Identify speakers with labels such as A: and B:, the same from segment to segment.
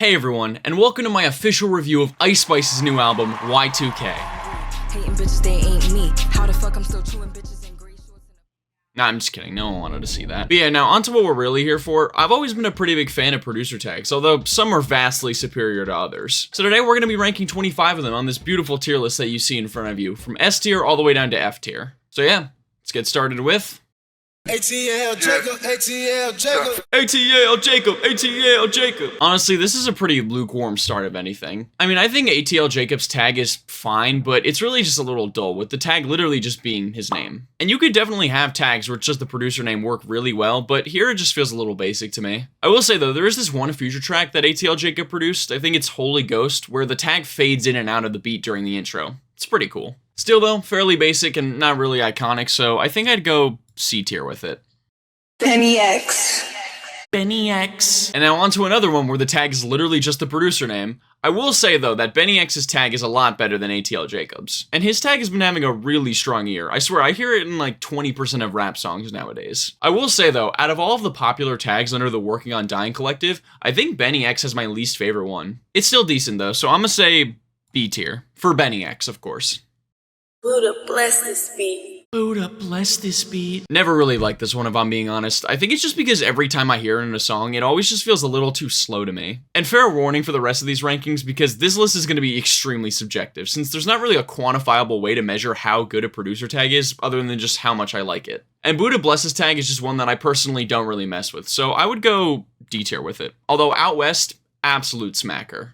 A: Hey everyone, and welcome to my official review of Ice Spice's new album, Y2K.
B: Hating bitches, they ain't me. How the fuck I'm still chewing bitches in gray shorts.
A: Nah, I'm just kidding, no one wanted to see that. But yeah, now onto what we're really here for. I've always been a pretty big fan of producer tags, although some are vastly superior to others. So today we're going to be ranking 25 of them on this beautiful tier list that you see in front of you, from S tier all the way down to F tier. So yeah, let's get started with...
C: ATL Jacob, ATL Jacob.
A: ATL Jacob, ATL Jacob. Honestly, this is a pretty lukewarm start of anything. I mean, I think ATL Jacob's tag is fine, but it's really just a little dull, with the tag literally just being his name. And you could definitely have tags where it's just the producer name work really well, but here it just feels a little basic to me. I will say though, there is this one future track that ATL Jacob produced, I think it's Holy Ghost, where the tag fades in and out of the beat during the intro. It's pretty cool. Still though, fairly basic and not really iconic, so I think I'd go C tier with it.
D: Benny X.
A: Benny X. And now on to another one where the tag is literally just the producer name. I will say though that Benny X's tag is a lot better than ATL Jacob's. And his tag has been having a really strong year. I swear, I hear it in like 20% of rap songs nowadays. I will say though, out of all of the popular tags under the Working on Dying collective, I think Benny X has my least favorite one. It's still decent though, so I'm gonna say B tier. For Benny X, of course.
D: Buddha bless this beat.
A: Buddha bless this beat. Never really liked this one if I'm being honest. I think it's just because every time I hear it in a song, it always just feels a little too slow to me. And fair warning for the rest of these rankings, because this list is going to be extremely subjective, since there's not really a quantifiable way to measure how good a producer tag is, other than just how much I like it. And Buddha blesses tag is just one that I personally don't really mess with, so I would go D tier with it. Although Out West, absolute smacker.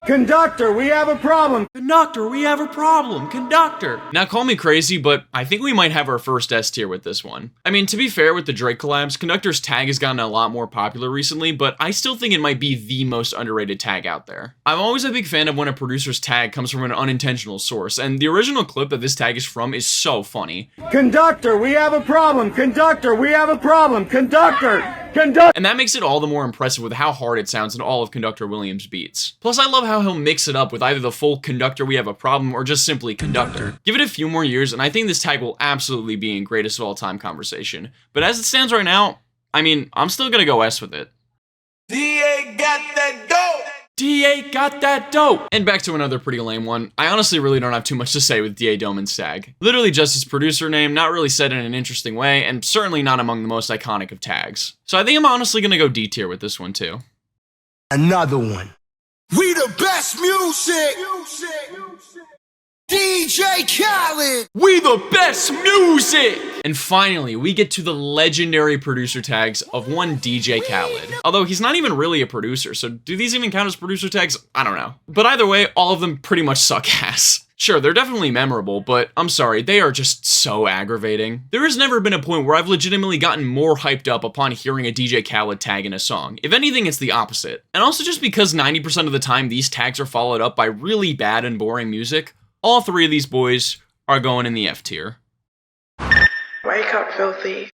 E: Conductor, we have a problem!
A: Conductor, we have a problem! Conductor! Now call me crazy, but I think we might have our first S tier with this one. I mean, to be fair with the Drake collabs, Conductor's tag has gotten a lot more popular recently, but I still think it might be the most underrated tag out there. I'm always a big fan of when a producer's tag comes from an unintentional source, and the original clip that this tag is from is so funny.
E: Conductor, we have a problem! Conductor, we have a problem! Conductor! Conductor!
A: And that makes it all the more impressive with how hard it sounds in all of Conductor Williams' beats. Plus, I love how he'll mix it up with either the full Conductor we have a problem or just simply Conductor. Give it a few more years and I think this tag will absolutely be in greatest of all time conversation. But as it stands right now, I mean, I'm still gonna go S with it.
C: DA got that dope.
A: DA got that dope! And back to another pretty lame one. I honestly really don't have too much to say with DA Doman's tag. Literally just his producer name, not really said in an interesting way, and certainly not among the most iconic of tags. So I think I'm honestly gonna go D tier with this one too.
E: Another one.
C: We the best music. DJ Khaled.
A: We the best music! And finally, we get to the legendary producer tags of one DJ Khaled. Although he's not even really a producer, so do these even count as producer tags? I don't know. But either way, all of them pretty much suck ass. Sure, they're definitely memorable, but I'm sorry, they are just so aggravating. There has never been a point where I've legitimately gotten more hyped up upon hearing a DJ Khaled tag in a song. If anything, it's the opposite. And also just because 90% of the time these tags are followed up by really bad and boring music, all three of these boys are going in the F tier.
D: Wake up, filthy.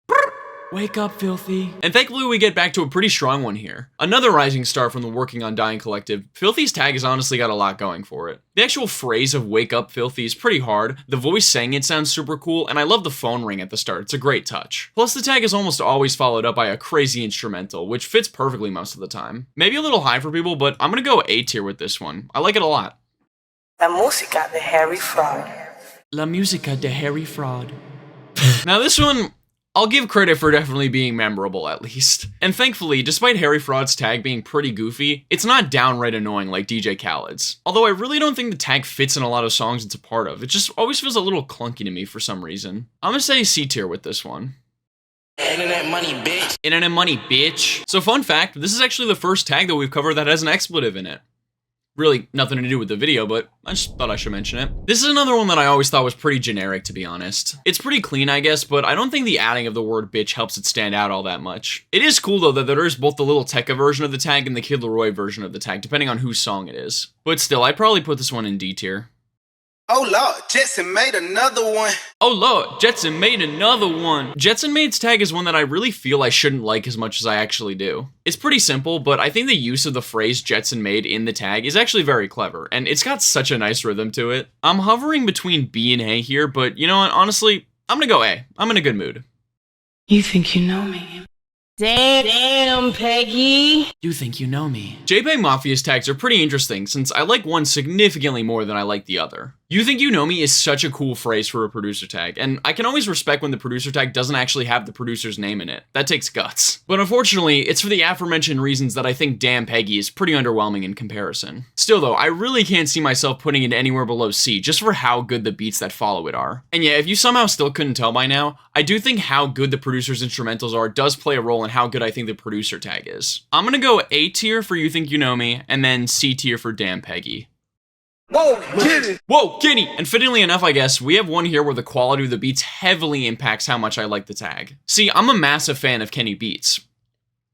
A: Wake up, filthy. And thankfully we get back to a pretty strong one here. Another rising star from the Working on Dying collective, Filthy's tag has honestly got a lot going for it. The actual phrase of wake up, filthy is pretty hard, the voice saying it sounds super cool, and I love the phone ring at the start, it's a great touch. Plus the tag is almost always followed up by a crazy instrumental, which fits perfectly most of the time. Maybe a little high for people, but I'm gonna go A tier with this one. I like it a lot.
D: La música de Harry Fraud.
A: La música de Harry Fraud. Now this one, I'll give credit for definitely being memorable at least. And thankfully, despite Harry Fraud's tag being pretty goofy, it's not downright annoying like DJ Khaled's. Although I really don't think the tag fits in a lot of songs it's a part of. It just always feels a little clunky to me for some reason. I'm gonna say C tier with this one.
C: Internet money, bitch.
A: Internet money, bitch. So fun fact, this is actually the first tag that we've covered that has an expletive in it. Really nothing to do with the video, but I just thought I should mention it. This is another one that I always thought was pretty generic, to be honest. It's pretty clean, I guess, but I don't think the adding of the word bitch helps it stand out all that much. It is cool, though, that there is both the Little Tekka version of the tag and the Kid Laroi version of the tag, depending on whose song it is. But still, I'd probably put this one in D tier.
C: Oh Lord, Jetson made another one.
A: Oh Lord, Jetson made another one. Jetson Made's tag is one that I really feel I shouldn't like as much as I actually do. It's pretty simple, but I think the use of the phrase Jetson made in the tag is actually very clever, and it's got such a nice rhythm to it. I'm hovering between B and A here, but you know what, honestly, I'm gonna go A. I'm in a good mood.
D: You think you know me?
F: Damn, Peggy.
A: You think you know me. JPEG Mafia's tags are pretty interesting since I like one significantly more than I like the other. You think you know me is such a cool phrase for a producer tag, and I can always respect when the producer tag doesn't actually have the producer's name in it. That takes guts. But unfortunately, it's for the aforementioned reasons that I think Damn Peggy is pretty underwhelming in comparison. Still though, I really can't see myself putting it anywhere below C just for how good the beats that follow it are. And yeah, if you somehow still couldn't tell by now, I do think how good the producer's instrumentals are does play a role in how good I think the producer tag is. I'm gonna go A tier for You Think You Know Me, and then C tier for Damn Peggy.
C: Whoa, Kenny!
A: Whoa, Kenny! And fittingly enough, I guess, we have one here where the quality of the beats heavily impacts how much I like the tag. See, I'm a massive fan of Kenny beats.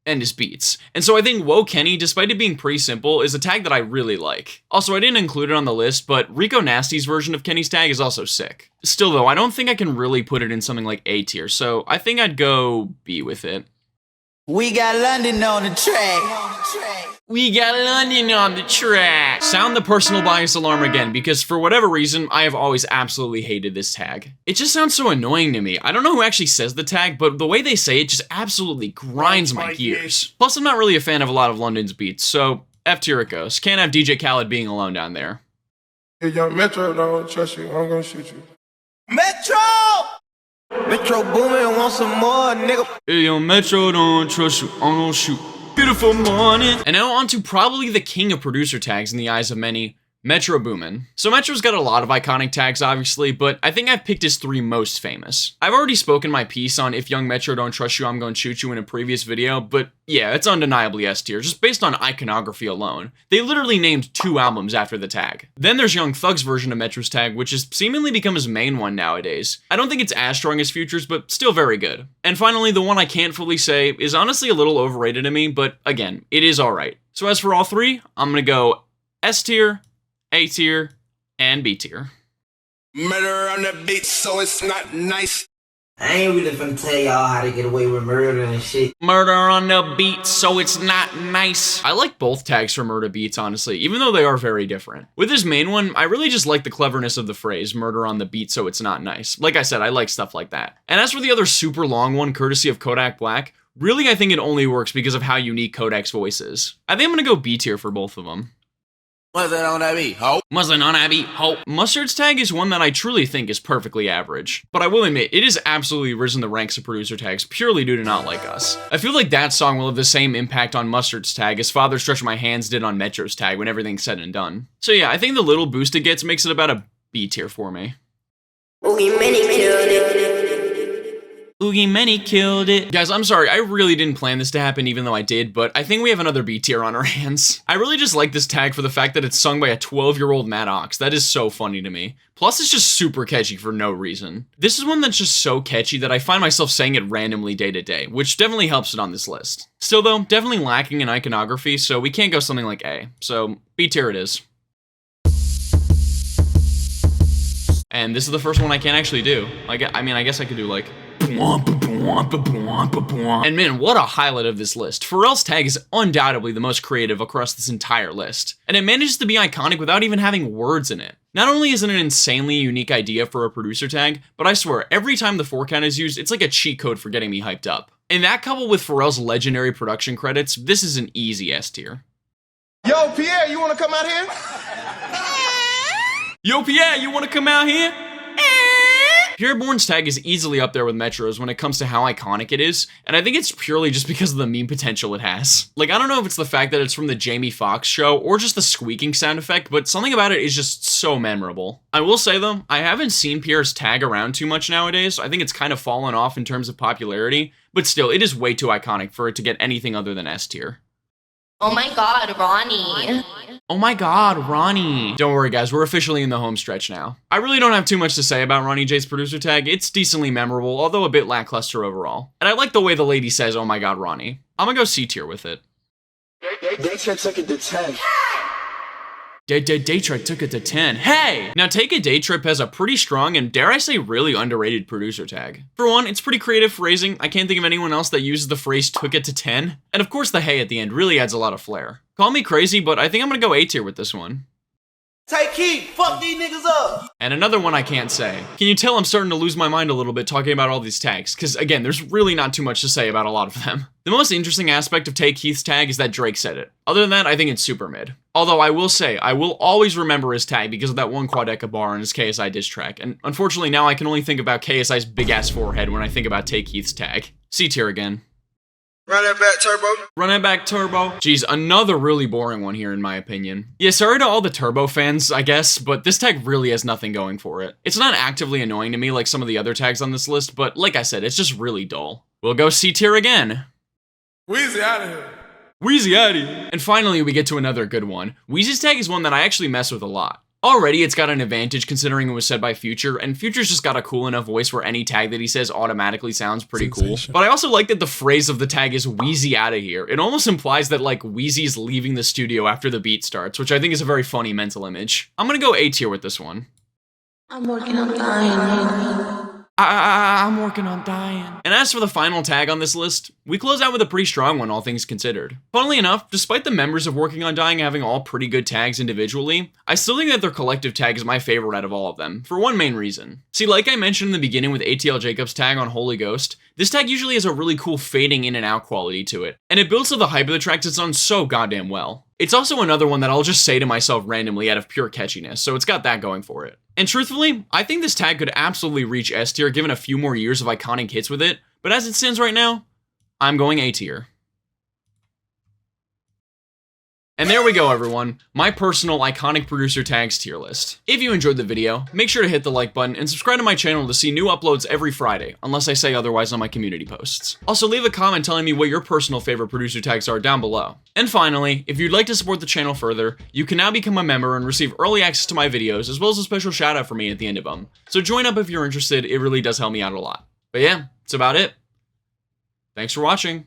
A: And his beats. And so I think Whoa Kenny, despite it being pretty simple, is a tag that I really like. Also, I didn't include it on the list, but Rico Nasty's version of Kenny's tag is also sick. Still though, I don't think I can really put it in something like A tier, so I think I'd go B with it.
C: We got London on the track.
A: We got London on the track. Sound the personal bias alarm again, because for whatever reason, I have always absolutely hated this tag. It just sounds so annoying to me. I don't know who actually says the tag, but the way they say it just absolutely grinds my gears. Plus, I'm not really a fan of a lot of London's beats, so F tier it goes. Can't have DJ Khaled being alone down there.
G: Hey, young Metro, don't trust you. I'm gonna shoot you.
C: Metro! Metro Boomin want some more, nigga.
A: Hey, yo, Metro, don't trust you. I'm gonna shoot. Beautiful morning. And now on to probably the king of producer tags in the eyes of many, Metro Boomin. So Metro's got a lot of iconic tags, obviously, but I think I've picked his 3 most famous. I've already spoken my piece on If Young Metro Don't Trust You, I'm Gonna Shoot You in a previous video, but yeah, it's undeniably S tier, just based on iconography alone. They literally named 2 albums after the tag. Then there's Young Thug's version of Metro's tag, which has seemingly become his main one nowadays. I don't think it's as strong as Futures, but still very good. And finally, the one I can't fully say is honestly a little overrated to me, but again, it is alright. So as for all 3, I'm gonna go S tier, A tier, and B tier.
C: Murder on the beat, so it's not nice.
H: I ain't really finna tell y'all how to get away with murder and shit.
A: Murder on the beat, so it's not nice. I like both tags for murder beats, honestly, even though they are very different. With his main one, I really just like the cleverness of the phrase, murder on the beat, so it's not nice. Like I said, I like stuff like that. And as for the other super long one, courtesy of Kodak Black, really I think it only works because of how unique Kodak's voice is. I think I'm gonna go B tier for both of them.
C: What's that on that beat, ho?
A: Wasn't on Abby Hope. Mustard's tag is one that I truly think is perfectly average. But I will admit, it has absolutely risen the ranks of producer tags purely due to Not Like Us. I feel like that song will have the same impact on Mustard's tag as Father Stretch My Hands did on Metro's tag when everything's said and done. So yeah, I think the little boost it gets makes it about a B tier for me.
D: Oogie Many killed it.
A: Oogie Many killed it. Guys, I'm sorry, I really didn't plan this to happen even though I did, but I think we have another B tier on our hands. I really just like this tag for the fact that it's sung by a 12-year-old Matt Ox. That is so funny to me. Plus, it's just super catchy for no reason. This is one that's just so catchy that I find myself saying it randomly day to day, which definitely helps it on this list. Still though, definitely lacking in iconography, so we can't go something like A. So, B tier it is. And this is the first one I can't actually do. I guess I could do like... And man, what a highlight of this list. Forel's tag is undoubtedly the most creative across this entire list. And it manages to be iconic without even having words in it. Not only is it an insanely unique idea for a producer tag, but I swear, every time the 4 count is used, it's like a cheat code for getting me hyped up. And that coupled with Forel's legendary production credits, this is an easy S tier.
G: Yo, Pierre, you wanna come out here?
A: Yo, Pierre, you wanna come out here? Pierre Bourne's tag is easily up there with Metro's when it comes to how iconic it is, and I think it's purely just because of the meme potential it has. Like, I don't know if it's the fact that it's from the Jamie Foxx show or just the squeaking sound effect, but something about it is just so memorable. I will say though, I haven't seen Pierre's tag around too much nowadays. I think it's kind of fallen off in terms of popularity, but still, it is way too iconic for it to get anything other than S tier.
F: Oh my god, Ronnie.
A: Oh my god, Ronnie. Don't worry guys, we're officially in the home stretch now. I really don't have too much to say about Ronnie J's producer tag. It's decently memorable, although a bit lackluster overall. And I like the way the lady says, oh my god, Ronnie. I'm gonna go C tier with it.
G: They took it to 10.
A: Day Trip took it to 10. Hey! Now Take a Day Trip has a pretty strong and dare I say really underrated producer tag. For one, it's pretty creative phrasing. I can't think of anyone else that uses the phrase took it to 10. And of course the hey at the end really adds a lot of flair. Call me crazy, but I think I'm gonna go A tier with this one.
C: Take heat. Fuck these niggas up.
A: And another one I can't say. Can you tell I'm starting to lose my mind a little bit talking about all these tags? Because again, there's really not too much to say about a lot of them. The most interesting aspect of Take Heath's tag is that Drake said it. Other than that, I think it's super mid. Although I will say, I will always remember his tag because of that one Quadeca bar on his KSI diss track. And unfortunately now I can only think about KSI's big ass forehead when I think about Take Heath's tag. C tier again.
G: Run that back, Turbo.
A: Run it back, Turbo. Jeez, another really boring one here in my opinion. Yeah, sorry to all the Turbo fans, I guess, but this tag really has nothing going for it. It's not actively annoying to me like some of the other tags on this list, but like I said, it's just really dull. We'll go C tier again.
G: Weezy out of here.
A: Wheezy Addy. And finally, we get to another good one. Wheezy's tag is one that I actually mess with a lot. Already, it's got an advantage considering it was said by Future, and Future's just got a cool enough voice where any tag that he says automatically sounds pretty cool. But I also like that the phrase of the tag is Wheezy outta here. It almost implies that like Wheezy's leaving the studio after the beat starts, which I think is a very funny mental image. I'm gonna go A tier with this one.
D: I'm working on dying.
A: I'm working on dying. And as for the final tag on this list, we close out with a pretty strong one, all things considered. Funnily enough, despite the members of Working on Dying having all pretty good tags individually, I still think that their collective tag is my favorite out of all of them, for one main reason. See, like I mentioned in the beginning with ATL Jacob's tag on Holy Ghost, this tag usually has a really cool fading in and out quality to it, and it builds to the hype of the tracks it's done so goddamn well. It's also another one that I'll just say to myself randomly out of pure catchiness, so it's got that going for it. And truthfully, I think this tag could absolutely reach S tier given a few more years of iconic hits with it, but as it stands right now, I'm going A tier. And there we go, everyone. My personal iconic producer tags tier list. If you enjoyed the video, make sure to hit the like button and subscribe to my channel to see new uploads every Friday, unless I say otherwise on my community posts. Also, leave a comment telling me what your personal favorite producer tags are down below. And finally, if you'd like to support the channel further, you can now become a member and receive early access to my videos, as well as a special shout out from me at the end of them. So join up if you're interested, it really does help me out a lot. But yeah, that's about it. Thanks for watching.